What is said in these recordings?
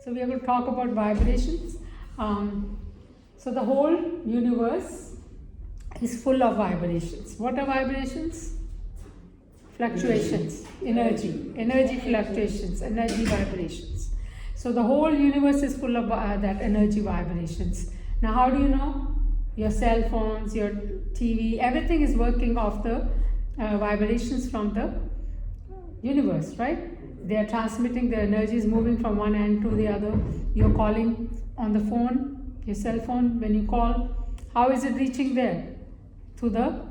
So we are going to talk about vibrations. So the whole universe is full of vibrations. What are vibrations? Fluctuations, energy fluctuations, energy vibrations. So the whole universe is full of that energy vibrations. Now how do you know? Your cell phones, your TV, everything is working off the vibrations from the universe, right? They are transmitting, the energy is moving from one end to the other. You're calling on the phone, your cell phone, when you call, how is it reaching there? Through the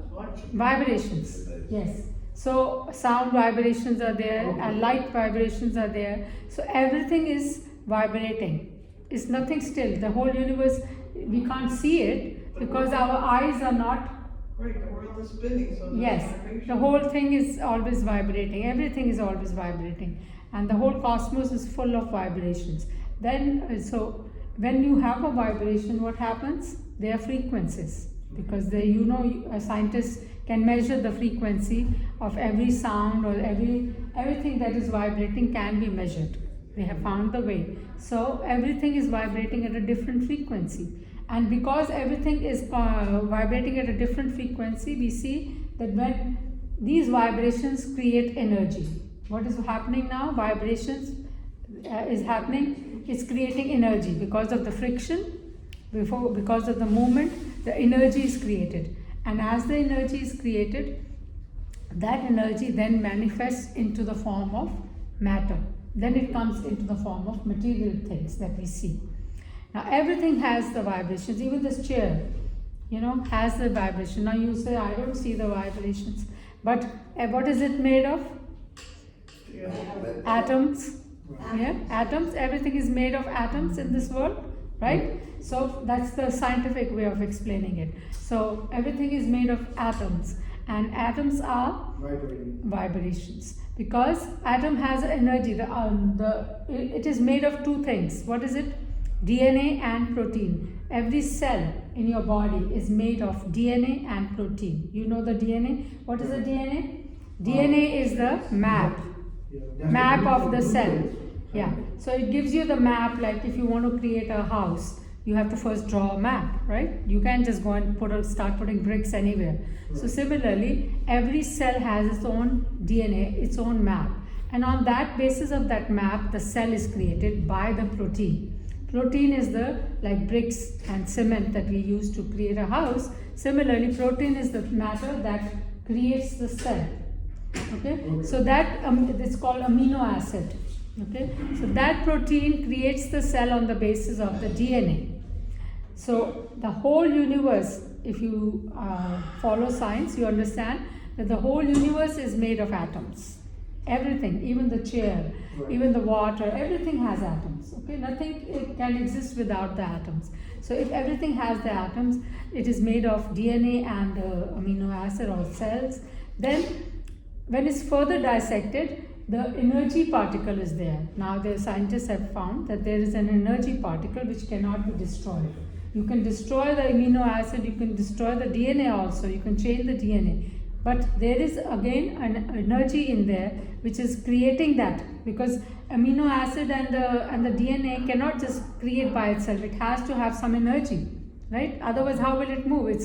vibrations. Yes. So sound vibrations are there and light vibrations are there. So everything is vibrating. It's nothing still. The whole universe, we can't see it because our eyes are not. Right, the world is spinning, so yes, the whole thing is always vibrating. Everything is always vibrating, and the whole cosmos is full of vibrations. Then, so when you have a vibration, what happens? They are frequencies, because they, a scientist can measure the frequency of every sound or everything that is vibrating can be measured. They have found the way. So everything is vibrating at a different frequency. And because everything is vibrating at a different frequency, we see that when these vibrations create energy. What is happening now? Vibrations is happening. It's creating energy because of the friction, because of the movement, the energy is created. And as the energy is created, that energy then manifests into the form of matter. Then it comes into the form of material things that we see. Now everything has the vibrations, even this chair, has the vibration. Now you say, I don't see the vibrations. But what is it made of? Yeah. Atoms. Yeah, atoms. Everything is made of atoms in this world, right? So that's the scientific way of explaining it. So everything is made of atoms, and atoms are vibrations. Because atom has energy. It is made of two things. What is it? DNA and protein. Every cell in your body is made of DNA and protein. You know the DNA? What is the DNA? DNA is the map of the cell. Yeah. So it gives you the map, like if you want to create a house, you have to first draw a map, right? You can't just go and start putting bricks anywhere. So similarly, every cell has its own DNA, its own map. And on that basis of that map, the cell is created by the protein. Protein is the bricks and cement that we use to create a house. Similarly, protein is the matter that creates the cell. Okay, so that it's called amino acid. Okay, so that protein creates the cell on the basis of the DNA. So the whole universe, if you follow science, you understand that the whole universe is made of atoms. Everything, even the chair, even the water, everything has atoms. Okay, nothing can exist without the atoms. So if everything has the atoms, it is made of DNA and amino acid or cells. Then when it's further dissected, the energy particle is there. Now the scientists have found that there is an energy particle which cannot be destroyed. You can destroy the amino acid, you can destroy the DNA also, you can change the DNA. But there is again an energy in there which is creating that, because amino acid and the DNA cannot just create by itself. It has to have some energy, right? Otherwise, how will it move?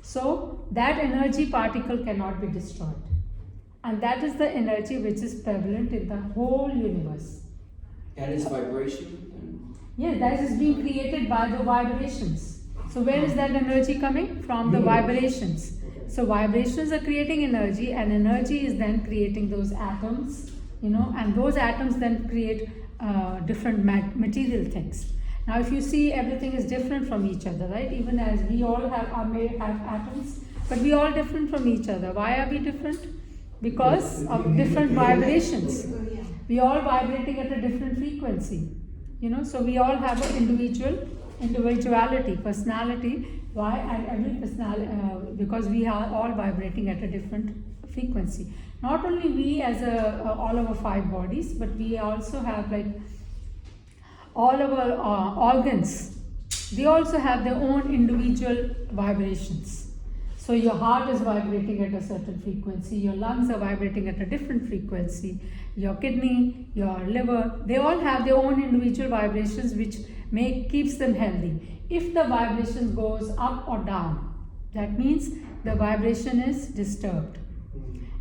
So that energy particle cannot be destroyed. And that is the energy which is prevalent in the whole universe. That is vibration? Yes, that is being created by the vibrations. So where is that energy coming? From the vibrations. So vibrations are creating energy, and energy is then creating those atoms, and those atoms then create different material things. Now if you see, everything is different from each other, right? Even as we all have atoms, but we are all different from each other. Why are we different? Because of different vibrations. We are all vibrating at a different frequency. So we all have an individuality, personality. Why? And every personality, because we are all vibrating at a different frequency. Not only we as all our 5 bodies, but we also have all our organs. They also have their own individual vibrations. So your heart is vibrating at a certain frequency, your lungs are vibrating at a different frequency, your kidney, your liver, they all have their own individual vibrations which keeps them healthy. If the vibration goes up or down, that means the vibration is disturbed.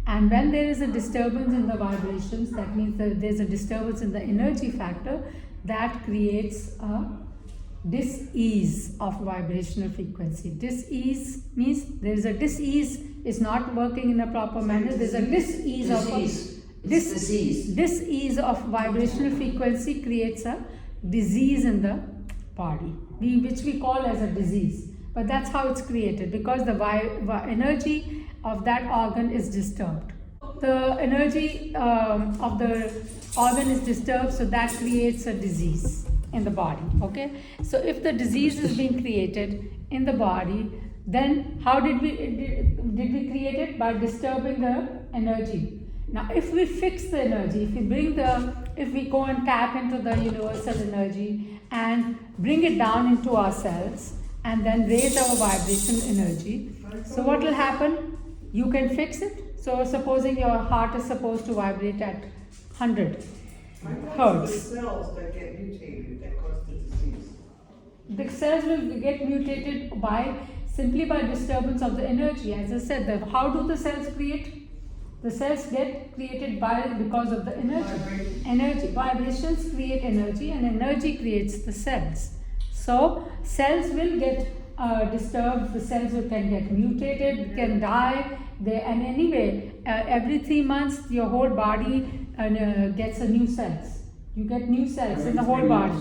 And when there is a disturbance in the vibrations, that means that there's a disturbance in the energy factor, that creates a dis-ease of vibrational frequency. Dis-ease means there is a dis-ease, is not working in a proper manner. There's a dis-ease of dis-ease of vibrational frequency creates a disease in the body, which we call as a disease. But that's how it's created, because the energy of that organ is disturbed. The energy of the organ is disturbed, so that creates a disease in the body. Okay, so if the disease is being created in the body, then how did we create it? By disturbing the energy. Now if we fix the energy, if we go and tap into the universal energy and bring it down into ourselves and then raise our vibration energy, so what will happen? You can fix it. So supposing your heart is supposed to vibrate at 100 hertz. The cells that get mutated that cause the disease. The cells will get mutated simply by disturbance of the energy. As I said, how do the cells create? The cells get created because of the energy. Vibrations create energy, and energy creates the cells. So cells will get disturbed, the cells can get mutated, can die. And anyway, every 3 months your whole body gets a new cells. You get new cells in the whole body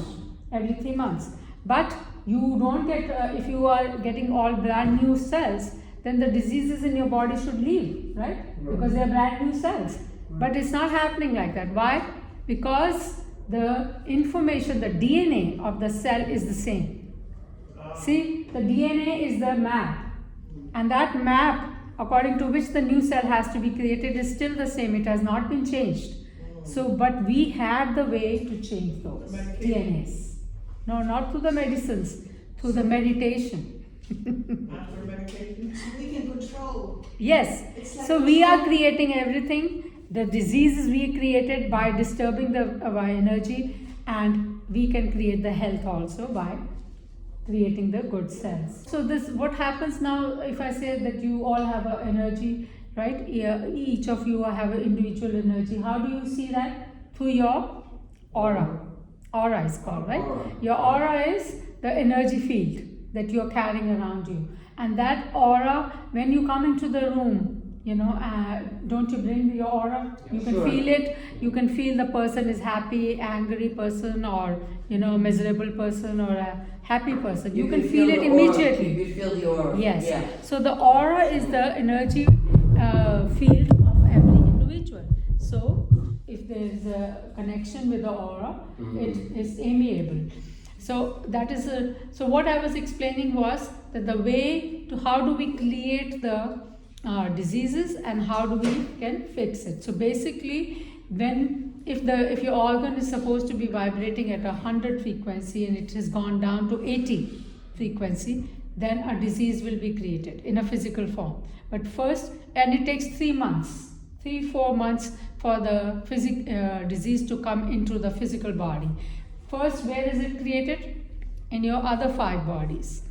every 3 months. But you don't get, if you are getting all brand new cells, then the diseases in your body should leave, right? Because they are brand new cells. But it's not happening like that. Why? Because the information, the DNA of the cell is the same. See, the DNA is the map. And that map, according to which the new cell has to be created, is still the same. It has not been changed. So, but we have the way to change those DNAs. No, not through the medicines, through the meditation. After medication? We can control. Yes. It's like So we are creating everything. The diseases we created by disturbing the energy, and we can create the health also by creating the good cells. So this, what happens now, if I say that you all have an energy, right? Each of you have an individual energy. How do you see that? Through your aura. Aura is called, right? Your aura is the energy field that you are carrying around you. And that aura, when you come into the room, don't you bring your aura? You can feel it. You can feel the person is happy, angry person, or miserable person, or a happy person. You can feel it immediately. You feel the aura. Yes. Yeah. So the aura is the energy field of every individual. So if there is a connection with the aura, it is amiable. So that is so what I was explaining was that the way to how do we create the diseases and how do we can fix it. So basically, if your organ is supposed to be vibrating at 100 frequency and it has gone down to 80 frequency, then a disease will be created in a physical form. But first, and it takes 3 months, 3-4 months for the disease to come into the physical body. First, where is it created? In your other 5 bodies.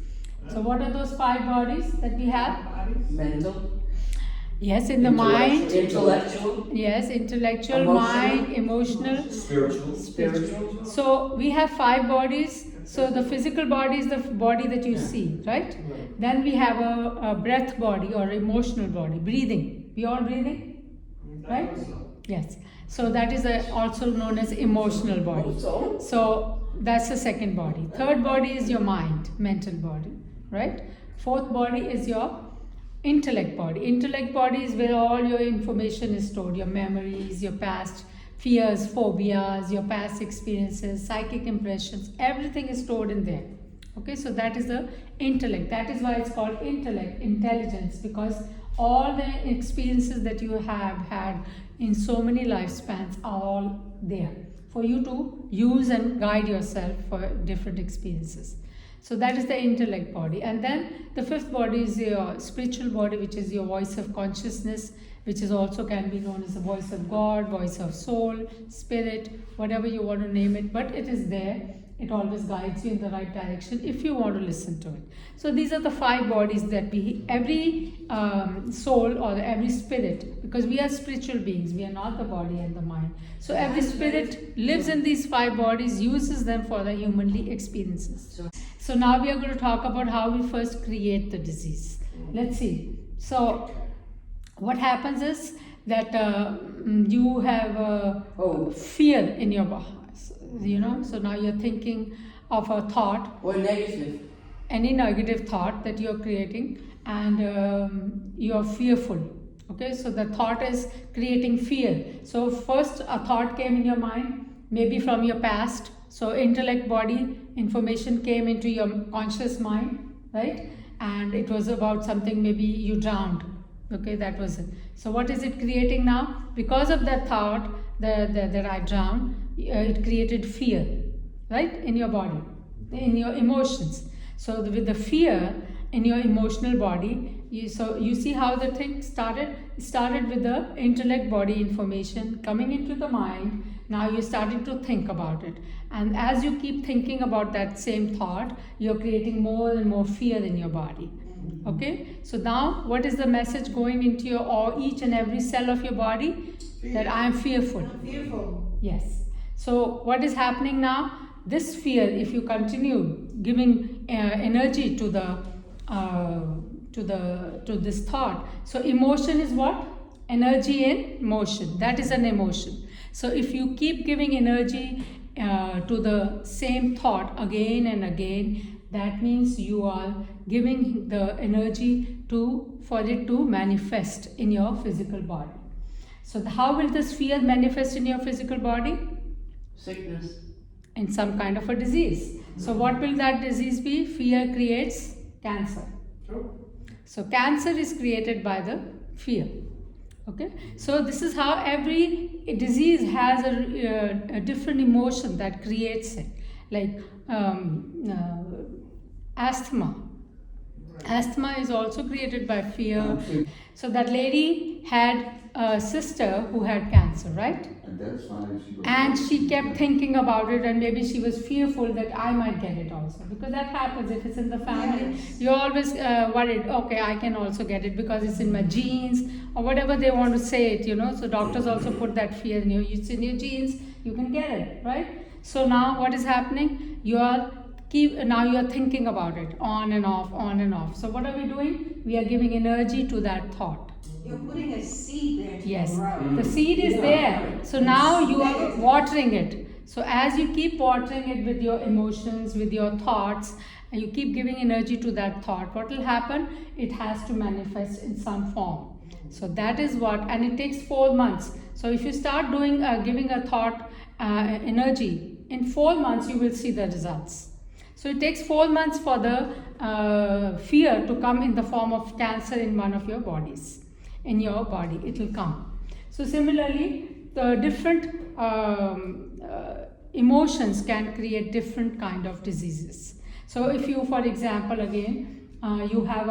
So what are those 5 bodies that we have? Mental. Yes, in the mind. Intellectual. Yes, intellectual, Emotional. mind, emotional, Spiritual. So we have 5 bodies. So the physical body is the body that you see, right? Then we have a breath body or emotional body, breathing. We all breathing, right? Yes. So that is also known as emotional body. So that's the second body. Third body is your mind, mental body, right? Fourth body is your intellect body. Intellect body is where all your information is stored, your memories, your past fears, phobias, your past experiences, psychic impressions, everything is stored in there. Okay, so that is the intellect. That is why it's called intellect, intelligence, because all the experiences that you have had in so many lifespans are all there for you to use and guide yourself for different experiences. So that is the intellect body. And then the fifth body is your spiritual body, which is your voice of consciousness, which is also can be known as the voice of God, voice of soul, spirit, whatever you want to name it, but it is there. It always guides you in the right direction if you want to listen to it. So these are the five bodies that every soul or every spirit, because we are spiritual beings, we are not the body and the mind. So every spirit lives in these five bodies, uses them for the humanly experiences. So now we are going to talk about how we first create the disease. Let's see. So what happens is that you have fear in your body. So now you're thinking of a thought Or negative. any negative thought that you're creating, and you're fearful. Okay, so the thought is creating fear. So first a thought came in your mind, maybe from your past. So intellect body information came into your conscious mind, right? And it was about something, maybe you drowned. Okay, that was it. So what is it creating now? Because of that thought that I drowned, it created fear, right, in your body, in your emotions. So with the fear in your emotional body, you see how the thing started? It started with the intellect body information coming into the mind. Now you're starting to think about it. And as you keep thinking about that same thought, you're creating more and more fear in your body. Okay, so now what is the message going into your each and every cell of your body? That I am fearful. I'm fearful. Yes. So what is happening now? This fear, if you continue giving energy to this thought, so emotion is what? Energy in motion. That is an emotion. So if you keep giving energy to the same thought again and again, that means you are giving the energy for it to manifest in your physical body. So how will this fear manifest in your physical body? Sickness. In some kind of a disease. So what will that disease be? Fear creates cancer. So cancer is created by the fear. Okay, so this is how every disease has a different emotion that creates it. Like asthma. Asthma is also created by fear. So that lady had a sister who had cancer, right? And she kept thinking about it, and maybe she was fearful that I might get it also, because that happens if it's in the family. Yes. You're always worried, okay, I can also get it because it's in my genes, or whatever they want to say it. So doctors also put that fear in you. It's in your genes, you can get it, right? So now what is happening? Now you're thinking about it on and off, on and off. So what are we doing? We are giving energy to that thought. You're putting a seed there. Yes, Grow. the seed is there. So now you are watering it. So as you keep watering it with your emotions, with your thoughts, and you keep giving energy to that thought, what will happen? It has to manifest in some form. So that is what, and it takes 4 months. So if you start giving a thought energy, in 4 months you will see the results. So it takes 4 months for the fear to come in the form of cancer in one of your bodies. In your body, it will come. So similarly, the different emotions can create different kind of diseases. So if you, for example, again, you have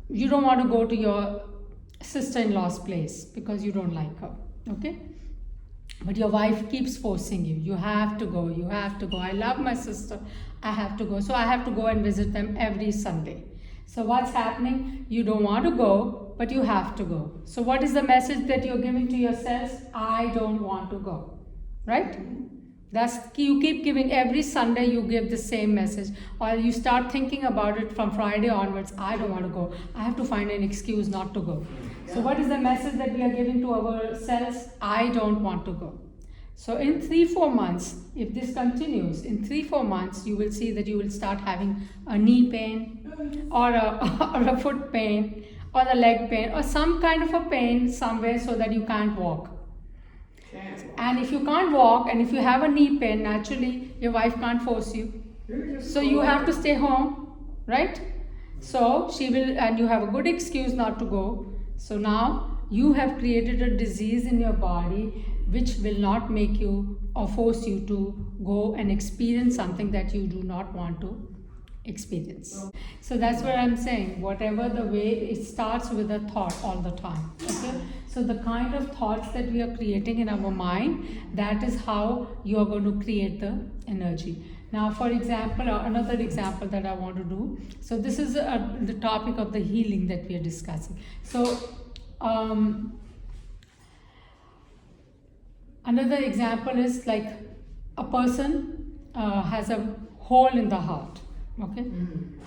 you don't want to go to your sister-in-law's place because you don't like her, okay? But your wife keeps forcing you. You have to go, you have to go. I love my sister, I have to go. So I have to go and visit them every Sunday. So what's happening? You don't want to go, but you have to go. So what is the message that you're giving to yourselves? I don't want to go, right? You keep giving every Sunday, you give the same message, or you start thinking about it from Friday onwards. I don't want to go. I have to find an excuse not to go. So what is the message that we are giving to ourselves? I don't want to go. So in 3-4 months, if this continues, in 3-4 months, you will see that you will start having a knee pain, or a foot pain, or a leg pain, or some kind of a pain somewhere, so that you can't walk. And if you can't walk, and if you have a knee pain, naturally your wife can't force you. So you have to stay home, right? So she will, and you have a good excuse not to go. So now you have created a disease in your body which will not make you or force you to go and experience something that you do not want to experience. So that's what I'm saying. Whatever the way, it starts with a thought all the time. Okay? So the kind of thoughts that we are creating in our mind, that is how you are going to create the energy. Now, for example, another example that I want to do. So this is the topic of the healing that we are discussing. So another example is like a person has a hole in the heart. Okay.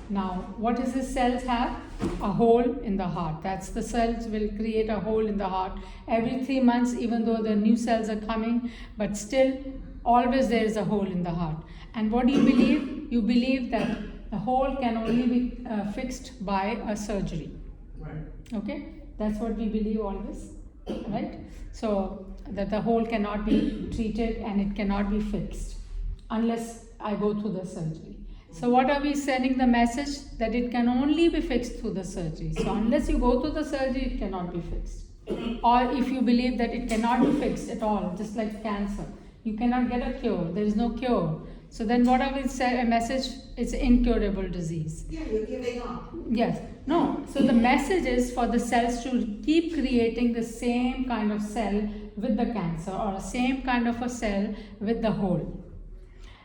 Now, what does the cells have? A hole in the heart. That's the cells will create a hole in the heart every 3 months, even though the new cells are coming, but still always there is a hole in the heart. And what do you believe? You believe that the hole can only be fixed by a surgery. Right. Okay, that's what we believe always, right? So that the hole cannot be treated and it cannot be fixed unless I go through the surgery. So what are we sending the message? That it can only be fixed through the surgery. So unless you go through the surgery, it cannot be fixed. Or if you believe that it cannot be fixed at all, just like cancer, you cannot get a cure, there is no cure. So then what are we say a message? It's incurable disease. Yeah, you're giving up. Yes. No. So the message is for the cells to keep creating the same kind of cell with the cancer, or the same kind of a cell with the hole.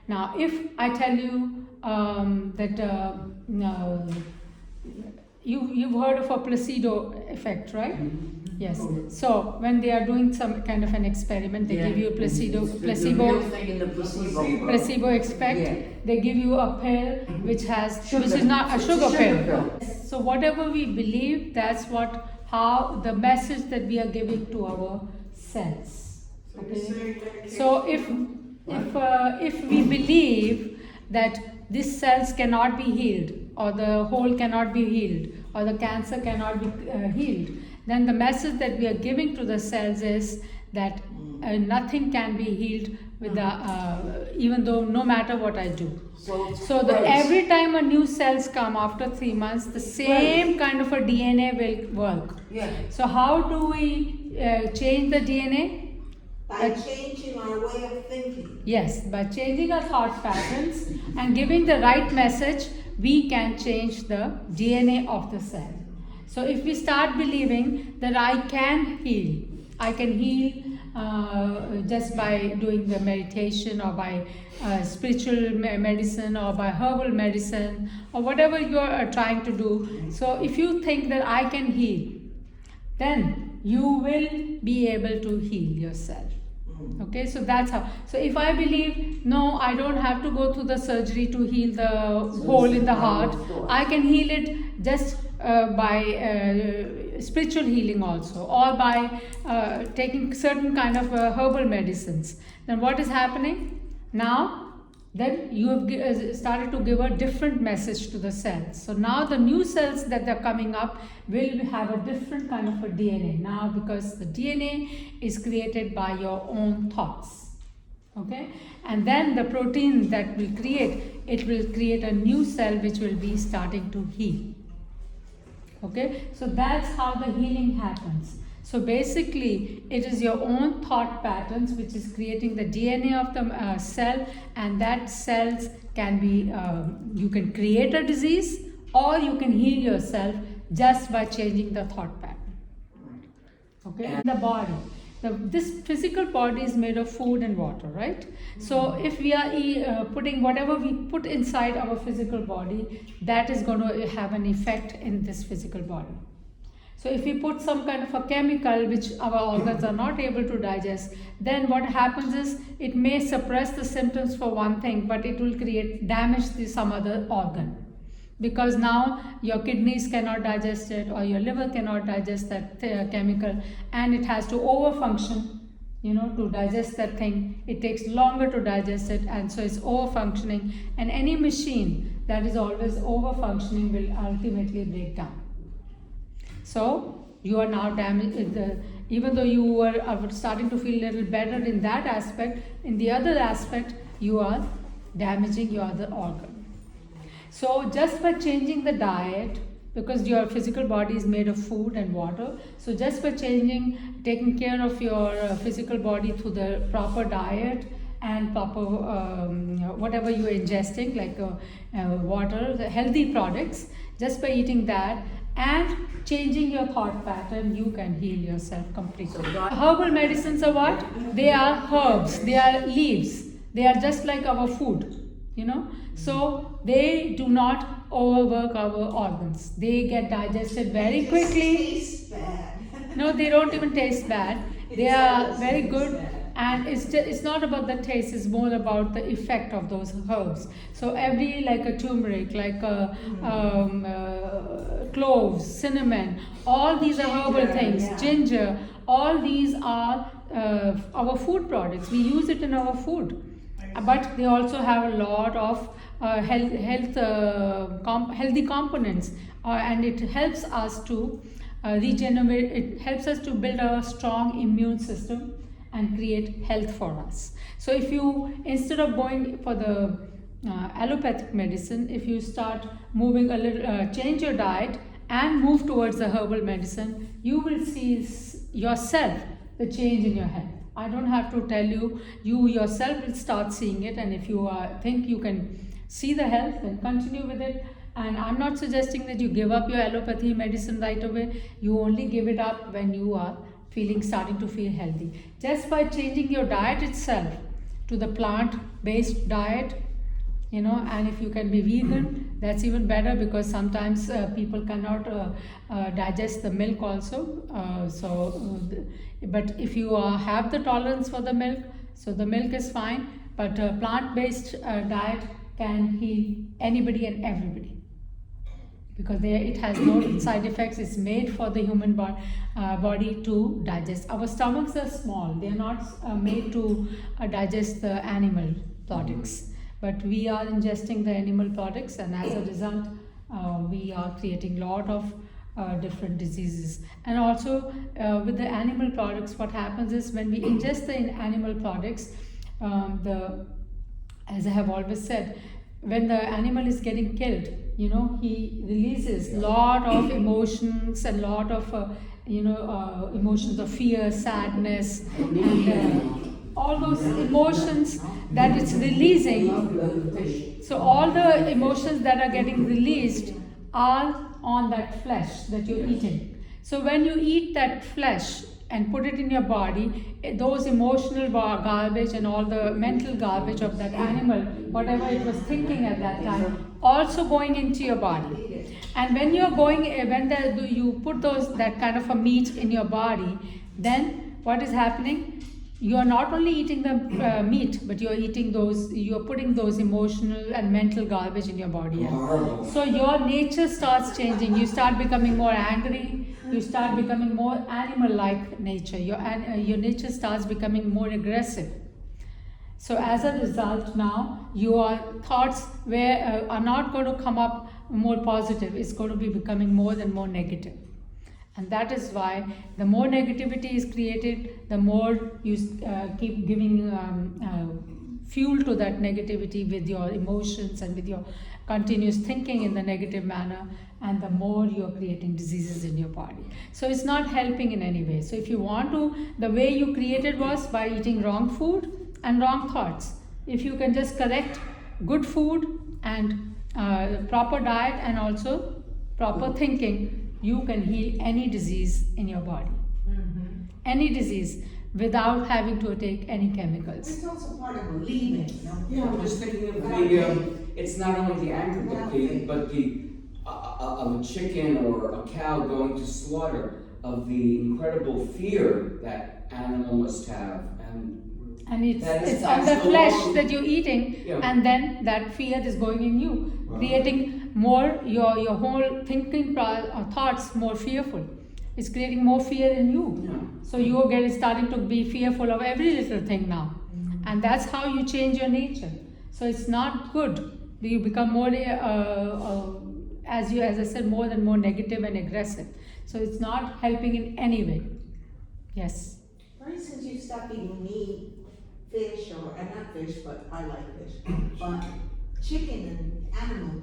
Now, if I tell you that you've heard of a placebo effect, right? Yes. So when they are doing some kind of an experiment, they give you a placebo effect. Yeah. They give you a pill which is not a sugar pill. So whatever we believe, that's how the message that we are giving to our cells. Okay. So if we believe that these cells cannot be healed, or the hole cannot be healed, or the cancer cannot be healed, then the message that we are giving to the cells is that nothing can be healed with even though no matter what I do. So every time a new cells come after 3 months, the same kind of a DNA will work. Yeah. So how do we change the DNA? By changing our way of thinking. Yes, by changing our thought patterns and giving the right message, we can change the DNA of the cell. So if we start believing that I can heal just by doing the meditation, or by spiritual medicine, or by herbal medicine, or whatever you are trying to do. So if you think that I can heal, then you will be able to heal yourself. Okay, so that's how. So if I believe, no, I don't have to go through the surgery to heal the hole in the heart, I can heal it just by spiritual healing also, or by taking certain kind of herbal medicines. Then what is happening? Now, then you have started to give a different message to the cells. So now the new cells that are coming up will have a different kind of a DNA now, because the DNA is created by your own thoughts. Okay, and then the protein that will create, it will create a new cell which will be starting to heal. Okay, so that's how the healing happens. So basically, it is your own thought patterns which is creating the DNA of the cell, and that cells can be, you can create a disease, or you can heal yourself just by changing the thought pattern. Okay, and the body. This physical body is made of food and water, right? So if we are putting whatever we put inside our physical body, that is going to have an effect in this physical body. So if we put some kind of a chemical which our organs are not able to digest, then what happens is it may suppress the symptoms for one thing, but it will create damage to some other organ. Because now your kidneys cannot digest it, or your liver cannot digest that chemical, and it has to overfunction, to digest that thing. It takes longer to digest it, and so it's overfunctioning. And any machine that is always overfunctioning will ultimately break down. So you are now damaged. Even though you were starting to feel a little better in that aspect, in the other aspect, you are damaging your other organ. So just by changing the diet, because your physical body is made of food and water. So just by taking care of your physical body through the proper diet and proper whatever you are ingesting, like water, the healthy products, just by eating that and changing your thought pattern, you can heal yourself completely. Herbal medicines are what? They are herbs, they are leaves, they are just like our food, so they do not overwork our organs. They get digested very quickly. Tastes bad. No, they don't even taste bad. They are very good, and it's not about the taste. It's more about the effect of those herbs. So every, like a turmeric, like a cloves, cinnamon, all these are herbal things. Ginger, all these are our food products. We use it in our food, but they also have a lot of healthy components, and it helps us to regenerate. It helps us to build a strong immune system and create health for us. So if you, instead of going for the allopathic medicine, if you start moving a little, change your diet and move towards the herbal medicine, you will see yourself the change in your health. I don't have to tell you, you yourself will start seeing it, and if you think you can see the health, then continue with it. And I'm not suggesting that you give up your allopathy medicine right away. You only give it up when you are starting to feel healthy. Just by changing your diet itself to the plant-based diet, and if you can be vegan, that's even better, because sometimes people cannot digest the milk also. But if you have the tolerance for the milk, so the milk is fine. But plant-based diet can heal anybody and everybody, because it has no side effects. It's made for the human body to digest. Our stomachs are small. They are not made to digest the animal products. But we are ingesting the animal products, and as a result, we are creating a lot of different diseases. And also with the animal products, what happens is, when we ingest the animal products, as I have always said, when the animal is getting killed, he releases lot of emotions, and lot of emotions of fear, sadness, and all those emotions that it's releasing. So all the emotions that are getting released are on that flesh that you're eating. So when you eat that flesh and put it in your body, those emotional garbage and all the mental garbage of that animal, whatever it was thinking at that time, also going into your body. And when you're you put that kind of a meat in your body, then what is happening? You are not only eating the meat, but you're putting those emotional and mental garbage in your body. So your nature starts changing. You start becoming more angry. You start becoming more animal-like nature. Your nature starts becoming more aggressive. So as a result, now your thoughts are not going to come up more positive. It's going to be becoming more and more negative. And that is why the more negativity is created, the more you keep giving fuel to that negativity with your emotions and with your continuous thinking in the negative manner, and the more you're creating diseases in your body. So it's not helping in any way. So if you want to, the way you created was by eating wrong food and wrong thoughts. If you can just correct good food and proper diet and also proper thinking, you can heal any disease in your body. Any disease, without having to take any chemicals. It's also part of believing. Yeah, I'm just thinking of the, it's not only the anger, but the of a chicken or a cow going to slaughter, of the incredible fear that animal must have. And it's on the flesh that you're eating, and then that fear is going in you, creating more, your whole thinking thoughts more fearful. It's creating more fear in you. So you're starting to be fearful of every little thing now. And that's how you change your nature. So it's not good. You become more, as I said, more and more negative and aggressive. So it's not helping in any way. Yes. For instance, you stop eating meat, fish, or not fish, but I like fish, but chicken and animal.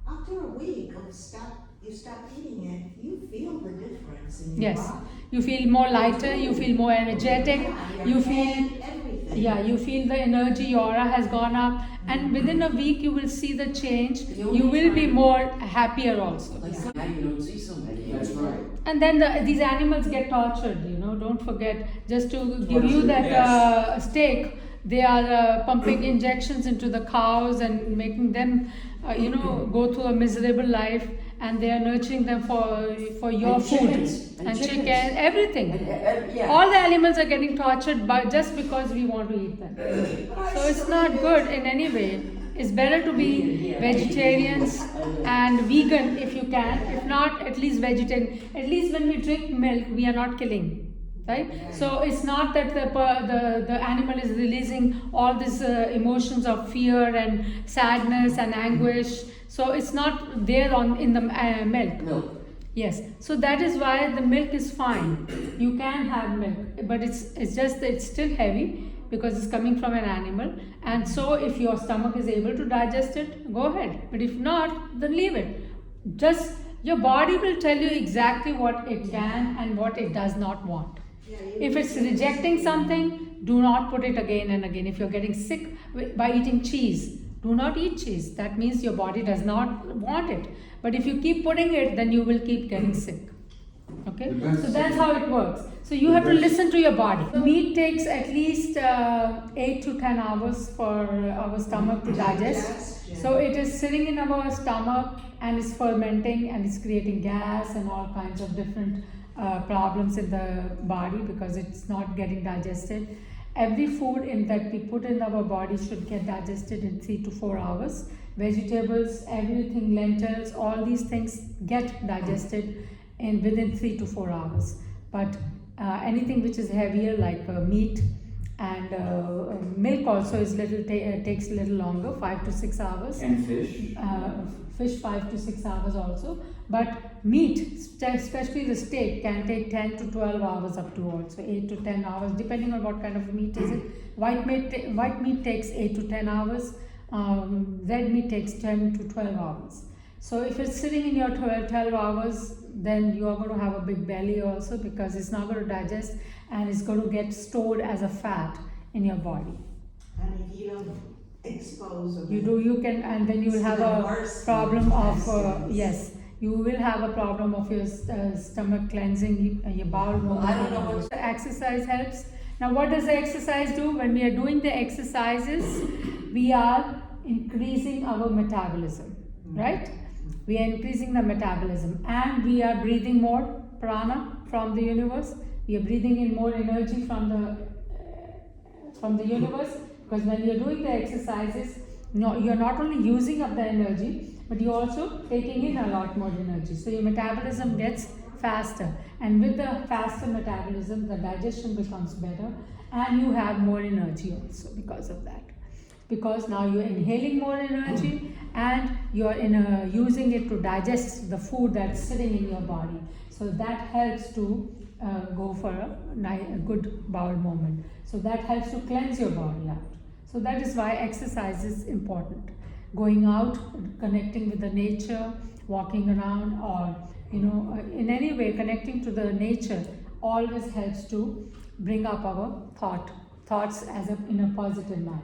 After a week of stop stop eating it, you feel the difference in your Yes, body. you feel more lighter, you feel more energetic, Yeah, you your feel, head, everything. yeah, you feel the energy, your aura has gone up, and within a week you will see the change. You will be more happier also. Like now you don't see somebody. That's right. And then these animals get tortured, don't forget, just to give you Tortured, that yes. steak, they are pumping injections into the cows and making them, go through a miserable life, and they are nurturing them for your And food. chickens, and chicken, chickens. everything. Yeah. All the animals are getting tortured just because we want to eat them. So it's not good in any way. It's better to be vegetarians and vegan if you can. If not, at least vegetarian. At least when we drink milk, we are not killing, right? So it's not that the animal is releasing all these emotions of fear and sadness and anguish. So it's not there in the milk. Milk. Yes, so that is why the milk is fine. You can have milk, but it's just that it's still heavy because it's coming from an animal. And so if your stomach is able to digest it, go ahead. But if not, then leave it. Just your body will tell you exactly what it can and what it does not want. If it's rejecting something, do not put it again and again. If you're getting sick by eating cheese, do not eat cheese. That means your body does not want it. But if you keep putting it, then you will keep getting sick. Okay? So that's how it works. So you have to listen to your body. Meat takes at least 8 to 10 hours for our stomach to digest. So it is sitting in our stomach and it's fermenting and it's creating gas and all kinds of different problems in the body because it's not getting digested. Every food that we put in our body should get digested in 3 to 4 hours. Vegetables, everything, lentils, all these things get digested within 3 to 4 hours. But anything which is heavier like meat and milk also is takes a little longer, 5 to 6 hours. And fish. Fish 5 to 6 hours also. But meat, especially the steak, can take 10 to 12 hours up to also 8 to 10 hours depending on what kind of meat is it. White meat takes 8 to 10 hours. Red meat takes 10 to 12 hours. So if it's sitting in your 12 hours, then you are going to have a big belly also because it's not going to digest and it's going to get stored as a fat in your body. And if you don't expose them, You can, and then you will have a problem of, yes, you will have a problem of your stomach cleansing, your bowel movement. I don't know what The exercise helps. Now what does the exercise do? When we are doing the exercises, we are increasing our metabolism, right? We are increasing the metabolism and we are breathing more prana from the universe. We are breathing in more energy from the universe because when you are doing the exercises, you are not only using up the energy, but you are also taking in a lot more energy. So your metabolism gets faster, and with the faster metabolism, the digestion becomes better, and you have more energy also because of that. Because now you are inhaling more energy and you are using it to digest the food that's sitting in your body. So that helps to go for a good bowel movement. So that helps to cleanse your body out. So that is why exercise is important. Going out, connecting with the nature, walking around, or in any way connecting to the nature always helps to bring up our thoughts in a positive manner.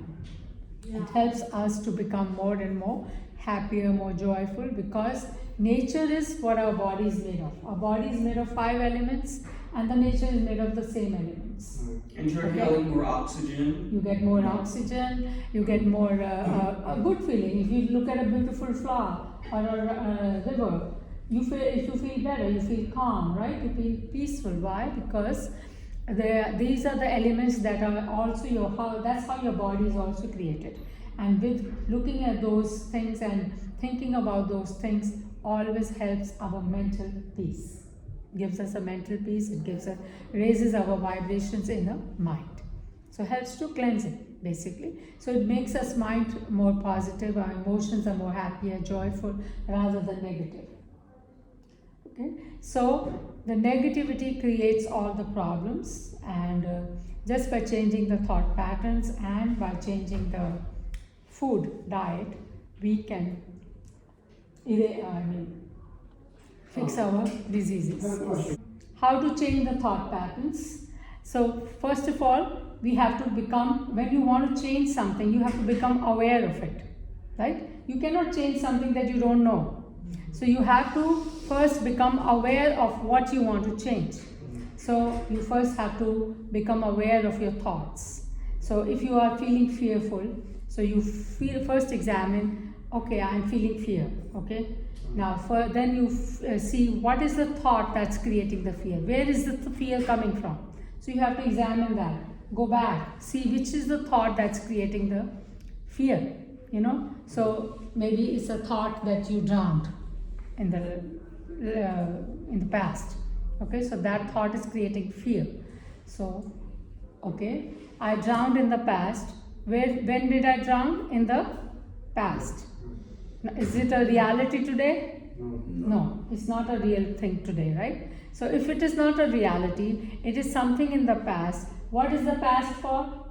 It helps us to become more and more happier, more joyful, because nature is what our body is made of. Our body is made of 5 elements and the nature is made of the same elements. And you're inhaling more oxygen. You get more oxygen, you get more a good feeling. If you look at a beautiful flower or a river, you feel better, you feel calm, right? You feel peaceful. Why? Because these are the elements that are also that's how your body is also created. And with looking at those things and thinking about those things always helps our mental peace. Gives us a mental peace, it raises our vibrations in the mind. So helps to cleanse it basically. So it makes us mind more positive, our emotions are more happier, joyful rather than negative. Okay, so the negativity creates all the problems, and just by changing the thought patterns and by changing the food diet, we can fix our diseases. Yes. How to change the thought patterns? So first of all, we have to become, when you want to change something, you have to become aware of it, right? You cannot change something that you don't know. So you have to first become aware of what you want to change. So you first have to become aware of your thoughts. So if you are feeling fearful, so you first examine, okay, I'm feeling fear, okay? Now then you see what is the thought that's creating the fear. Where is the fear coming from? So you have to examine that. Go back, see which is the thought that's creating the fear, you know. So maybe it's a thought that you drowned in the past. Okay, so that thought is creating fear. So, okay, I drowned in the past. When did I drown? In the past. Now, is it a reality today? No, it's not a real thing today, right? So if it is not a reality, it is something in the past. What is the past for?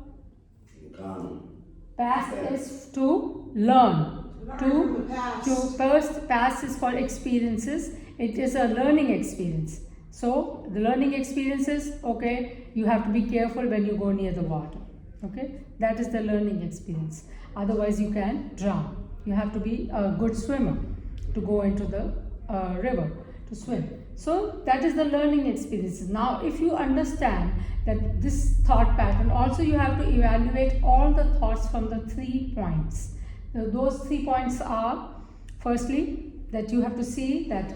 Past is to learn. From the past. Past is for experiences. It is a learning experience. So the learning experiences, okay, you have to be careful when you go near the water. Okay, that is the learning experience. Otherwise, you can drown. You have to be a good swimmer to go into the river to swim. So that is the learning experiences. Now, if you understand that this thought pattern, also you have to evaluate all the thoughts from the 3 points. Those 3 points are, firstly, that you have to see that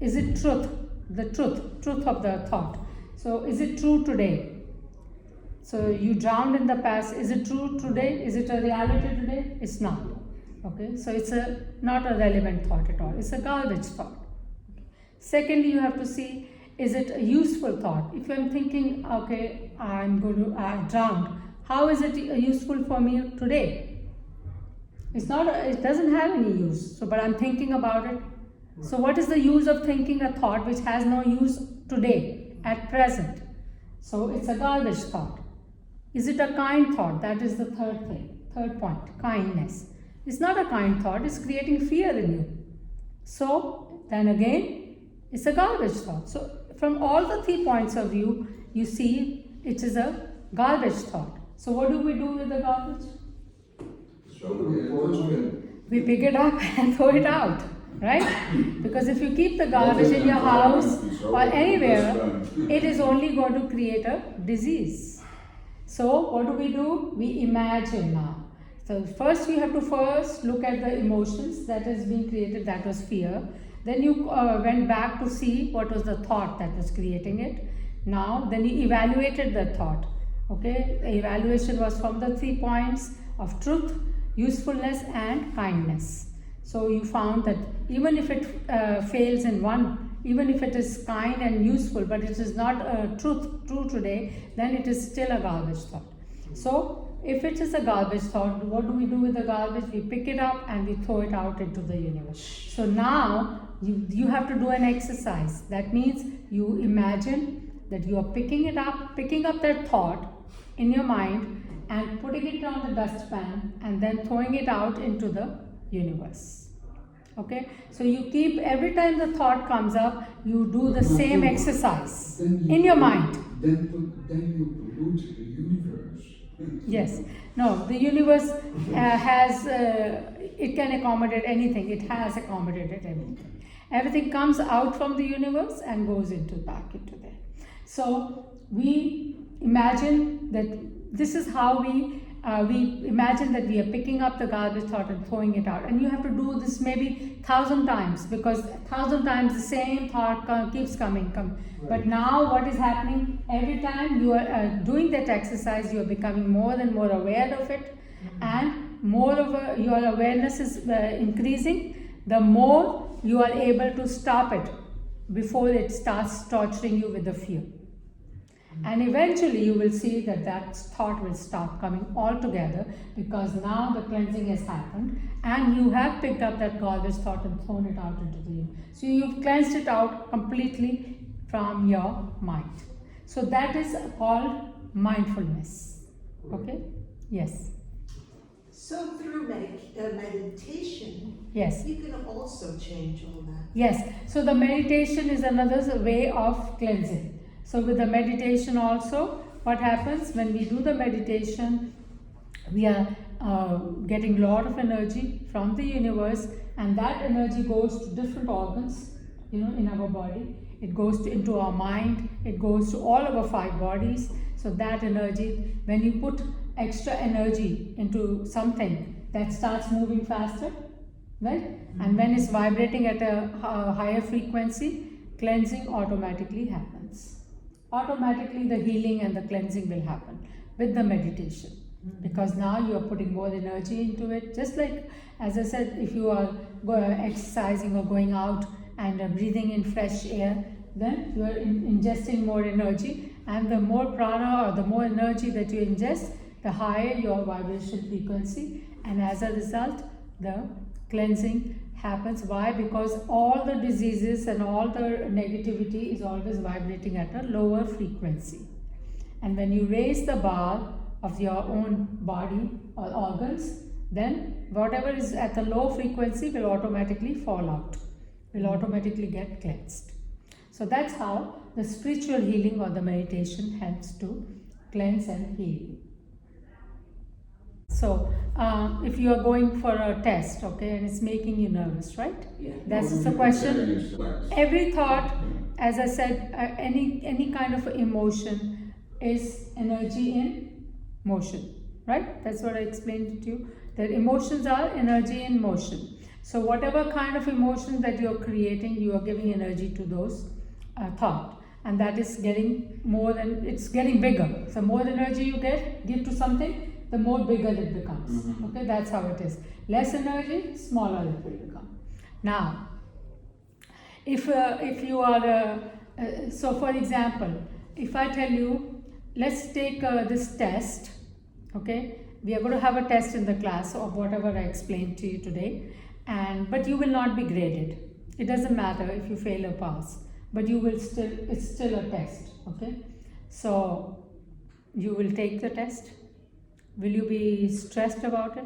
is it truth, the truth of the thought. So is it true today? So you drowned in the past, is it true today? Is it a reality today? It's not. Okay, so it's not a relevant thought at all. It's a garbage thought. Secondly, you have to see, is it a useful thought? If I'm thinking, okay, I drowned, how is it useful for me today? It's not, it doesn't have any use. So, but I'm thinking about it. So what is the use of thinking a thought which has no use today, at present? So it's a garbage thought. Is it a kind thought? That is the third point, kindness. It's not a kind thought, it's creating fear in you. So then again, it's a garbage thought. So from all the 3 points of view, you see it is a garbage thought. So what do we do with the garbage? We pick it up and throw it out, right? Because if you keep the garbage in your house or anywhere, it is only going to create a disease. So what do? We imagine now. So first we have to look at the emotions that is being created, that was fear. Then you went back to see what was the thought that was creating it. Now, then you evaluated the thought. Okay, the evaluation was from the 3 points of truth, usefulness and kindness. So you found that even if it fails in one, even if it is kind and useful, but it is not true today, then it is still a garbage thought. So if it is a garbage thought, what do we do with the garbage? We pick it up and we throw it out into the universe. So now you have to do an exercise. That means you imagine that you are picking up that thought in your mind and putting it on the dustpan and then throwing it out into the universe. Okay, so you keep, every time the thought comes up, you do the same exercise in your mind. Then you pollute the universe. Yes. No, the universe has, it can accommodate anything. It has accommodated everything. Everything comes out from the universe and goes back into there. So we imagine that this is how we imagine that we are picking up the garbage thought and throwing it out. And you have to do this maybe 1,000 times, because 1,000 times the same thought keeps coming. But now what is happening? Every time you are doing that exercise, you are becoming more and more aware of it, and your awareness is increasing. The more you are able to stop it before it starts torturing you with the fear. And eventually you will see that thought will stop coming altogether, because now the cleansing has happened and you have picked up that garbage thought and thrown it out into the universe. So you've cleansed it out completely from your mind. So that is called mindfulness. Okay? Yes. So through meditation, Yes. you can also change all that. Yes, so the meditation is another way of cleansing. So with the meditation also, what happens when we do the meditation, we are getting a lot of energy from the universe, and that energy goes to different organs, in our body. It goes into our mind, it goes to all our 5 bodies. So that energy, when you put extra energy into something, that starts moving faster, right? And when it's vibrating at a higher frequency, cleansing automatically happens. Automatically the healing and the cleansing will happen with the meditation, because now you are putting more energy into it. Just like, as I said, if you are exercising or going out and breathing in fresh air, then you are ingesting more energy, and the more prana or the more energy that you ingest, the higher your vibration frequency, and as a result the cleansing happens. Why? Because all the diseases and all the negativity is always vibrating at a lower frequency. And when you raise the bar of your own body or organs, then whatever is at the low frequency will automatically fall out, will automatically get cleansed. So that's how the spiritual healing or the meditation helps to cleanse and heal. So, if you are going for a test, okay, and it's making you nervous, right? Yeah. That's the question. Every thought, as I said, any kind of emotion is energy in motion, right? That's what I explained to you. That emotions are energy in motion. So whatever kind of emotion that you're creating, you are giving energy to those thought, and that is getting it's getting bigger. So more energy you give to something, the more bigger it becomes. Okay, that's how it is. Less energy, smaller it will become. Now, if you are, so for example, if I tell you, let's take this test, okay, we are going to have a test in the class of whatever I explained to you today, but you will not be graded. It doesn't matter if you fail or pass, but you will it's still a test, okay? So, you will take the test. Will you be stressed about it?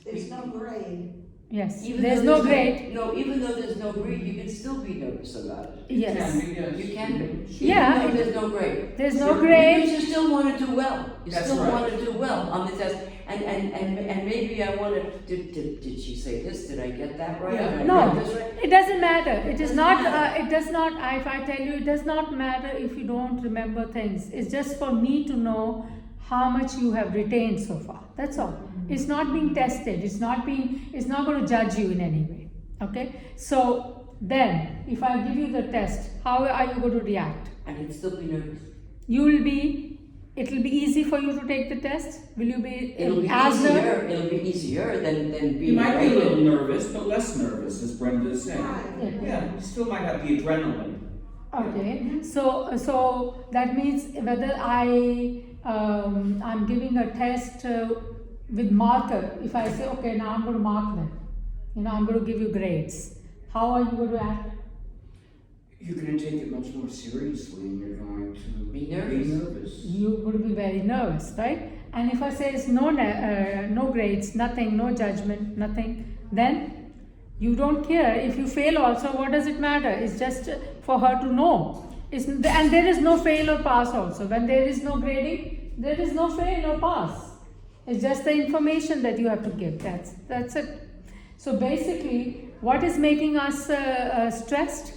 There's no grade. Yes. Even There's though no grade. No, even though there's no grade, you can still be nervous about it. Yes. You can be. Yeah, Even though there's no grade. There's no Because grade. you still want to do well. You That's still right. want to do well on the test. And maybe I want to, did she say this? Did I get that right? Yeah. Did I No, get this right? it doesn't matter. It is Doesn't not, matter. it does not, if I tell you, it does not matter if you don't remember things. It's just for me to know how much you have retained so far. That's all. It's not being tested. It's not going to judge you in any way. Okay? So then, if I give you the test, how are you going to react? I can still be nervous. It will be easy for you to take the test? Will you be It'll be as easier. It'll be easier than being You might be a little graded. nervous, but less nervous, as Brenda is saying. Right. Yeah, you still might have the adrenaline. Okay, so that means whether I'm giving a test with marker. If I say, okay, now I'm going to mark them, I'm going to give you grades. How are you going to act? You're going to take it much more seriously, and you're going to Be nervous. You're going to be very nervous, right? And if I say it's no grades, nothing, no judgment, nothing, then you don't care. If you fail also, what does it matter? It's just for her to know. And there is no fail or pass also. When there is no grading, there is no fail or pass. It's just the information that you have to give. That's it. So basically, what is making us stressed?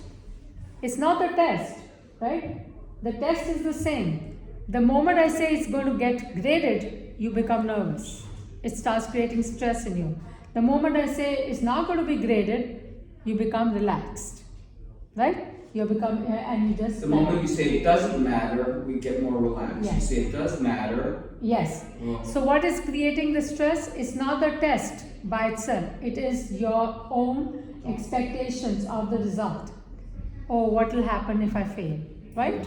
It's not the test, right? The test is the same. The moment I say it's going to get graded, you become nervous. It starts creating stress in you. The moment I say it's not going to be graded, you become relaxed, right? You become, and you just... The moment you say it doesn't matter, we get more relaxed. Yes. You say it does matter. Yes. Well, So what is creating the stress? It's not the test by itself. It is your own expectations of the result. Oh, what will happen if I fail, right?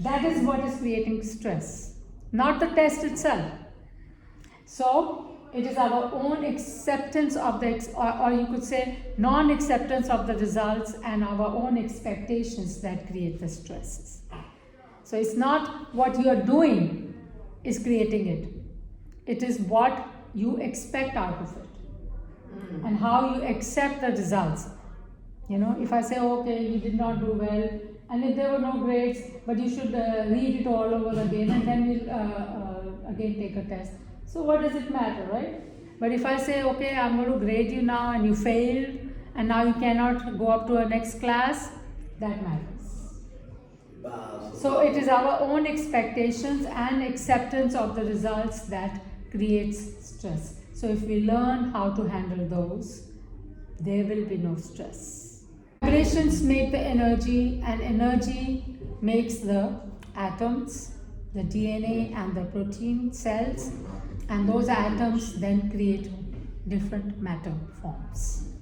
That is what is creating stress, not the test itself. So it is our own acceptance of or you could say non-acceptance of the results and our own expectations that create the stresses. So it's not what you are doing is creating it. It is what you expect out of it and how you accept the results. You know, if I say, okay, you did not do well, and if there were no grades, but you should read it all over again, and then we'll again take a test. So what does it matter, right? But if I say, okay, I'm going to grade you now, and you failed, and now you cannot go up to a next class, that matters. So it is our own expectations and acceptance of the results that creates stress. So if we learn how to handle those, there will be no stress. Vibrations make the energy, and energy makes the atoms, the DNA and the protein cells, and those atoms then create different matter forms.